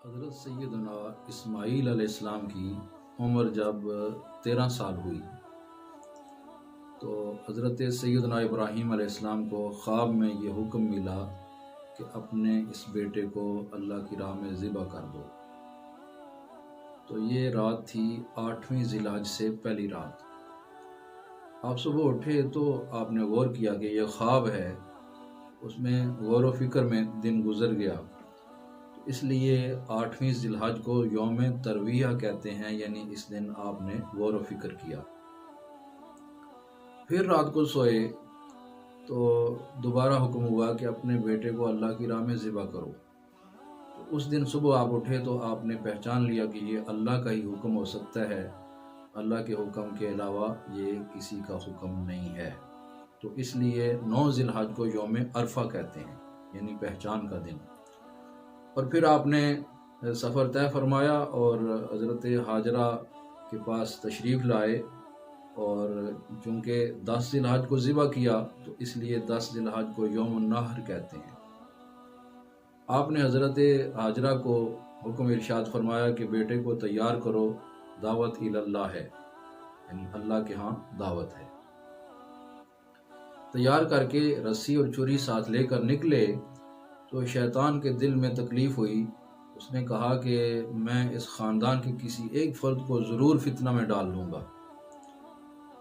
حضرت سیدنا اسماعیل علیہ السلام کی عمر جب 13 سال ہوئی تو حضرت سیدنا ابراہیم علیہ السلام کو خواب میں یہ حکم ملا کہ اپنے اس بیٹے کو اللہ کی راہ میں ذبح کر دو۔ تو یہ رات تھی 8ویں ذی الحج سے پہلی رات۔ آپ صبح اٹھے تو آپ نے غور کیا کہ یہ خواب ہے، اس میں غور و فکر میں دن گزر گیا، اس لیے 8ویں ذی الحج کو یوم ترویہ کہتے ہیں، یعنی اس دن آپ نے غور و فکر کیا۔ پھر رات کو سوئے تو دوبارہ حکم ہوا کہ اپنے بیٹے کو اللہ کی راہ میں ذبح کرو۔ تو اس دن صبح آپ اٹھے تو آپ نے پہچان لیا کہ یہ اللہ کا ہی حکم ہو سکتا ہے، اللہ کے حکم کے علاوہ یہ کسی کا حکم نہیں ہے۔ تو اس لیے 9 ذی الحج کو یوم عرفہ کہتے ہیں، یعنی پہچان کا دن۔ اور پھر آپ نے سفر طے فرمایا اور حضرت حاجرہ کے پاس تشریف لائے، اور چونکہ 10 ذی الحج کو ذبح کیا تو اس لیے 10 ذی الحج کو یوم النحر کہتے ہیں۔ آپ نے حضرت حاجرہ کو حکم ارشاد فرمایا کہ بیٹے کو تیار کرو، دعوت اللہ ہے، یعنی اللہ کے ہاں دعوت ہے۔ تیار کر کے رسی اور چھری ساتھ لے کر نکلے تو شیطان کے دل میں تکلیف ہوئی۔ اس نے کہا کہ میں اس خاندان کے کسی ایک فرد کو ضرور فتنہ میں ڈال لوں گا۔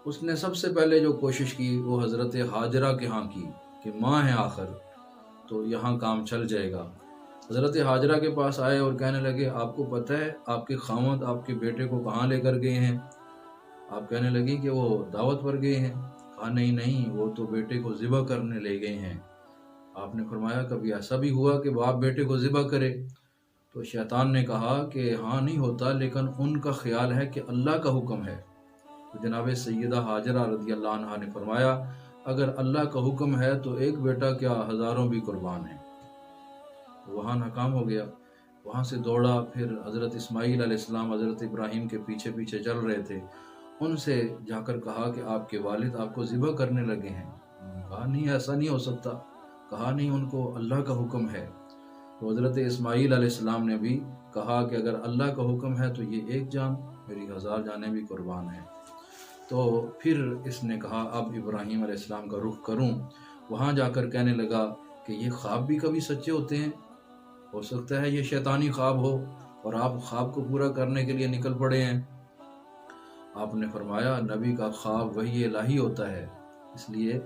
اس نے سب سے پہلے جو کوشش کی وہ حضرت حاجرہ کے ہاں کی کہ ماں ہے آخر تو یہاں کام چل جائے گا۔ حضرت حاجرہ کے پاس آئے اور کہنے لگے آپ کو پتہ ہے آپ کے خاوند آپ کے بیٹے کو کہاں لے کر گئے ہیں؟ آپ کہنے لگی کہ وہ دعوت پر گئے ہیں۔ کہا نہیں، وہ تو بیٹے کو ذبح کرنے لے گئے ہیں۔ آپ نے فرمایا کبھی ایسا بھی ہوا کہ باپ بیٹے کو ذبح کرے؟ تو شیطان نے کہا کہ ہاں نہیں ہوتا، لیکن ان کا خیال ہے کہ اللہ کا حکم ہے۔ تو جناب سیدہ حاجرہ رضی اللہ عنہا نے فرمایا اگر اللہ کا حکم ہے تو ایک بیٹا کیا ہزاروں بھی قربان ہیں۔ وہاں ناکام ہو گیا، وہاں سے دوڑا، پھر حضرت اسماعیل علیہ السلام حضرت ابراہیم کے پیچھے پیچھے چل رہے تھے، ان سے جا کر کہا کہ آپ کے والد آپ کو ذبح کرنے لگے ہیں۔ کہا نہیں ایسا نہیں ہو سکتا، کہا نہیں ان کو اللہ کا حکم ہے۔ تو حضرت اسماعیل علیہ السلام نے بھی کہا کہ اگر اللہ کا حکم ہے تو یہ ایک جان میری 1000 جانیں بھی قربان ہیں۔ تو پھر اس نے کہا اب ابراہیم علیہ السلام کا رخ کروں۔ وہاں جا کر کہنے لگا کہ یہ خواب بھی کبھی سچے ہوتے ہیں، ہو سکتا ہے یہ شیطانی خواب ہو اور آپ خواب کو پورا کرنے کے لیے نکل پڑے ہیں۔ آپ نے فرمایا نبی کا خواب وحی الہی ہوتا ہے، اس لیے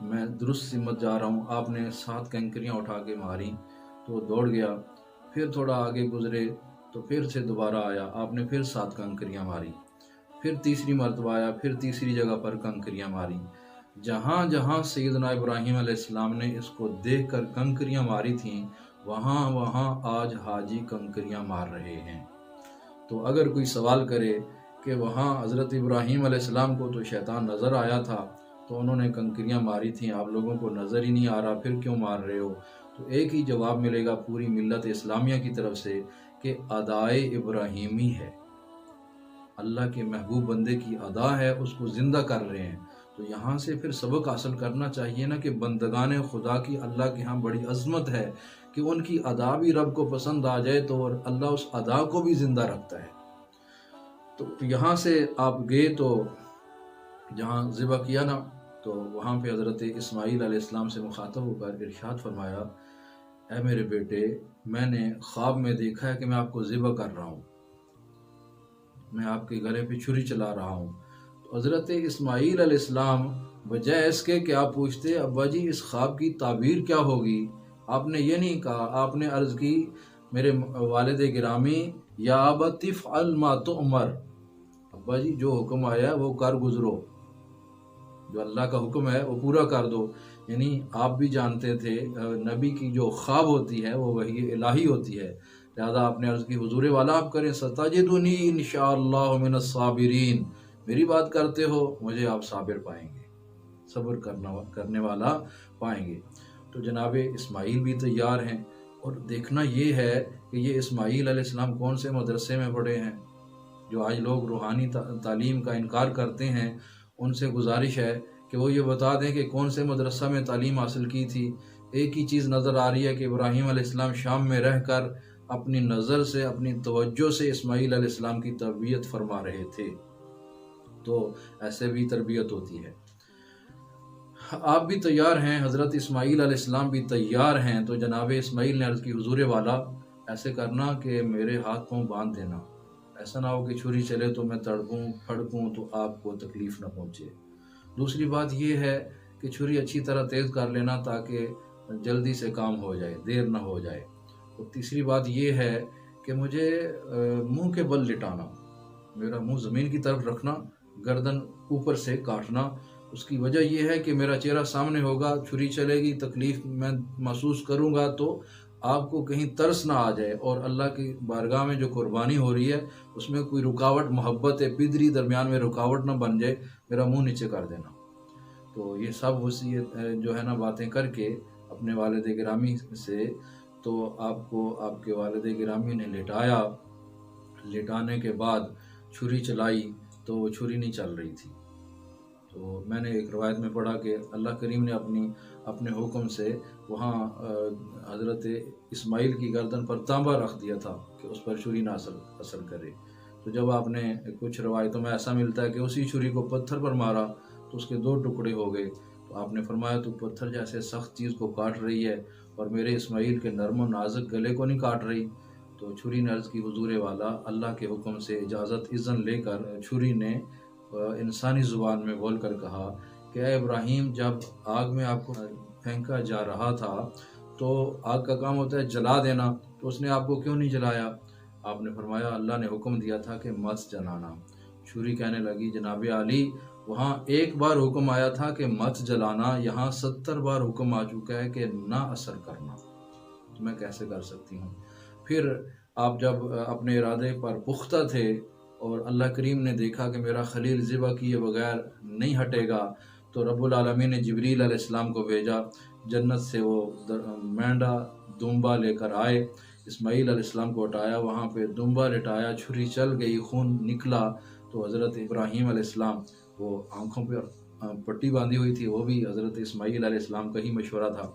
میں درست سمت جا رہا ہوں۔ آپ نے 7 کنکریاں اٹھا کے ماری تو دوڑ گیا، پھر تھوڑا آگے گزرے تو پھر سے دوبارہ آیا، آپ نے پھر 7 کنکریاں ماری، پھر تیسری مرتبہ آیا، پھر تیسری جگہ پر کنکریاں ماری۔ جہاں جہاں سیدنا ابراہیم علیہ السلام نے اس کو دیکھ کر کنکریاں ماری تھیں وہاں وہاں آج حاجی کنکریاں مار رہے ہیں۔ تو اگر کوئی سوال کرے کہ وہاں حضرت ابراہیم علیہ السلام کو تو شیطان نظر آیا تھا تو انہوں نے کنکریاں ماری تھیں، آپ لوگوں کو نظر ہی نہیں آ رہا، پھر کیوں مار رہے ہو؟ تو ایک ہی جواب ملے گا پوری ملت اسلامیہ کی طرف سے کہ ادائے ابراہیمی ہے، اللہ کے محبوب بندے کی ادا ہے، اس کو زندہ کر رہے ہیں۔ تو یہاں سے پھر سبق حاصل کرنا چاہیے نا کہ بندگان خدا کی اللہ کے ہاں بڑی عظمت ہے کہ ان کی ادا بھی رب کو پسند آ جائے تو اللہ اس ادا کو بھی زندہ رکھتا ہے۔ تو یہاں سے آپ گئے تو جہاں ذبح کیا نا تو وہاں پہ حضرت اسماعیل علیہ السلام سے مخاطب ہو کر ارشاد فرمایا اے میرے بیٹے میں نے خواب میں دیکھا ہے کہ میں آپ کو ذبح کر رہا ہوں، میں آپ کے گلے پہ چھری چلا رہا ہوں۔ تو حضرت اسماعیل علیہ السلام بجائے اس کے کہ آپ پوچھتے ابا جی اس خواب کی تعبیر کیا ہوگی، آپ نے یہ نہیں کہا، آپ نے عرض کی میرے والد گرامی یا ابت افعل ما تؤمر، ابا جی جو حکم آیا ہے وہ کر گزرو، جو اللہ کا حکم ہے وہ پورا کر دو۔ یعنی آپ بھی جانتے تھے نبی کی جو خواب ہوتی ہے وہ وحی الہی ہوتی ہے، لہذا آپ نے عرض کی حضور والا آپ کریں ستجدنی انشاءاللہ من الصابرین، میری بات کرتے ہو مجھے آپ صابر پائیں گے، صبر کرنے والا پائیں گے۔ تو جناب اسماعیل بھی تیار ہیں، اور دیکھنا یہ ہے کہ یہ اسماعیل علیہ السلام کون سے مدرسے میں پڑھے ہیں۔ جو آج لوگ روحانی تعلیم کا انکار کرتے ہیں ان سے گزارش ہے کہ وہ یہ بتا دیں کہ کون سے مدرسہ میں تعلیم حاصل کی تھی۔ ایک ہی چیز نظر آ رہی ہے کہ ابراہیم علیہ السلام شام میں رہ کر اپنی نظر سے، اپنی توجہ سے اسماعیل علیہ السلام کی تربیت فرما رہے تھے۔ تو ایسے بھی تربیت ہوتی ہے۔ آپ بھی تیار ہیں، حضرت اسماعیل علیہ السلام بھی تیار ہیں، تو جناب اسماعیل نے عرض کی حضور والا ایسے کرنا کہ میرے ہاتھ پاؤں باندھ دینا، ایسا نہ ہو کہ چھری چلے تو میں تڑپوں پھڑکوں تو آپ کو تکلیف نہ پہنچے۔ دوسری بات یہ ہے کہ چھری اچھی طرح تیز کر لینا تاکہ جلدی سے کام ہو جائے، دیر نہ ہو جائے۔ اور تیسری بات یہ ہے کہ مجھے منہ کے بل لٹانا، میرا منہ زمین کی طرف رکھنا، گردن اوپر سے کاٹنا۔ اس کی وجہ یہ ہے کہ میرا چہرہ سامنے ہوگا، چھری چلے گی، تکلیف میں محسوس کروں گا تو آپ کو کہیں ترس نہ آ جائے، اور اللہ کی بارگاہ میں جو قربانی ہو رہی ہے اس میں کوئی رکاوٹ، محبت پدری درمیان میں رکاوٹ نہ بن جائے، میرا منہ نیچے کر دینا۔ تو یہ سب وصیت جو ہے نا باتیں کر کے اپنے والد گرامی سے، تو آپ کو آپ کے والد گرامی نے لٹایا۔ لٹانے کے بعد چھری چلائی تو وہ چھری نہیں چل رہی تھی۔ تو میں نے ایک روایت میں پڑھا کہ اللہ کریم نے اپنے حکم سے وہاں حضرت اسماعیل کی گردن پر تانبا رکھ دیا تھا کہ اس پر چھری نہ اثر کرے۔ تو جب آپ نے کچھ روایتوں میں ایسا ملتا ہے کہ اسی چھری کو پتھر پر مارا تو اس کے 2 ٹکڑے ہو گئے، تو آپ نے فرمایا تو پتھر جیسے سخت چیز کو کاٹ رہی ہے اور میرے اسماعیل کے نرم و نازک گلے کو نہیں کاٹ رہی۔ تو چھری نے عرض کی حضور والا اللہ کے حکم سے اذن لے کر چھری نے انسانی زبان میں بول کر کہا کہ اے ابراہیم، جب آگ میں آپ کو پھینکا جا رہا تھا تو آگ کا کام ہوتا ہے جلا دینا، تو اس نے آپ کو کیوں نہیں جلایا؟ آپ نے فرمایا اللہ نے حکم دیا تھا کہ مت جلانا۔ چھری کہنے لگی جناب علی، وہاں ایک بار حکم آیا تھا کہ مت جلانا، یہاں 70 بار حکم آ چکا ہے کہ نہ اثر کرنا، تو میں کیسے کر سکتی ہوں؟ پھر آپ جب اپنے ارادے پر پختہ تھے اور اللہ کریم نے دیکھا کہ میرا خلیل ذبح کیے بغیر نہیں ہٹے گا، تو رب العالمین نے جبریل علیہ السلام کو بھیجا، جنت سے وہ مینڈا دمبا لے کر آئے، اسماعیل علیہ السلام کو ہٹایا، وہاں پہ دمبا لٹایا، چھری چل گئی، خون نکلا، تو حضرت ابراہیم علیہ السلام، وہ آنکھوں پہ پٹی باندھی ہوئی تھی، وہ بھی حضرت اسماعیل علیہ السلام کا ہی مشورہ تھا،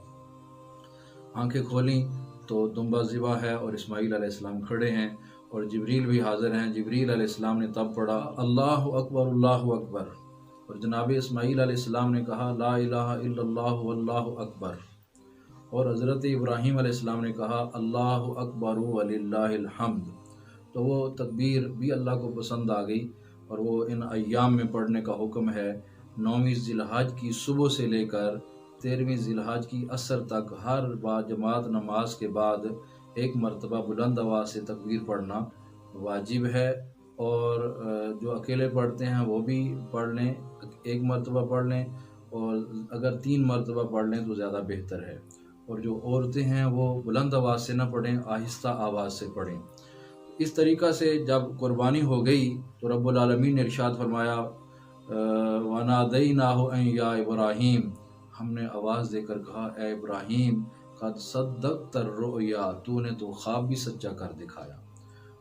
آنکھیں کھولیں تو دمبا ذبح ہے اور اسماعیل علیہ السلام کھڑے ہیں اور جبریل بھی حاضر ہیں۔ جبریل علیہ السلام نے تب پڑھا اللہ اکبر اللہ اکبر، اور جناب اسماعیل علیہ السلام نے کہا لا الہ الا اللہ واللہ اکبر، اور حضرت ابراہیم علیہ السلام نے کہا اللہ اکبر وللہ الحمد۔ تو وہ تکبیر بھی اللہ کو پسند آ گئی، اور وہ ان ایام میں پڑھنے کا حکم ہے۔ 9ویں ذی الحج کی صبح سے لے کر 13ویں ذی الحج کی عصر تک ہر با جماعت نماز کے بعد ایک مرتبہ بلند آواز سے تکبیر پڑھنا واجب ہے، اور جو اکیلے پڑھتے ہیں وہ بھی پڑھ لیں، ایک مرتبہ پڑھ لیں، اور اگر 3 مرتبہ پڑھ لیں تو زیادہ بہتر ہے، اور جو عورتیں ہیں وہ بلند آواز سے نہ پڑھیں، آہستہ آواز سے پڑھیں۔ اس طریقہ سے جب قربانی ہو گئی تو رب العالمین نے ارشاد فرمایا وَنَادَيْنَاهُ أَن يَا إِبْرَاهِيمُ، ہم نے آواز دے کر کہا اے ابراہیم قد صدقت الرؤیا، تو نے تو خواب بھی سچا کر دکھایا۔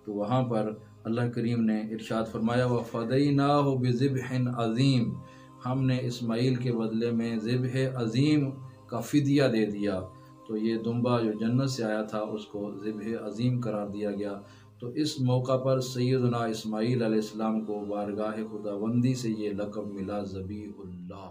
تو وہاں پر اللہ کریم نے ارشاد فرمایا وَفَدَيْنَاهُ بِذِبْحٍ عَظِيمٍ، ہم نے اسماعیل کے بدلے میں ذبح عظیم کا فدیہ دے دیا۔ تو یہ دمبا جو جنت سے آیا تھا اس کو ذبح عظیم قرار دیا گیا۔ تو اس موقع پر سیدنا اسماعیل علیہ السلام کو بارگاہ خداوندی سے یہ لقب ملا ذبیح اللہ۔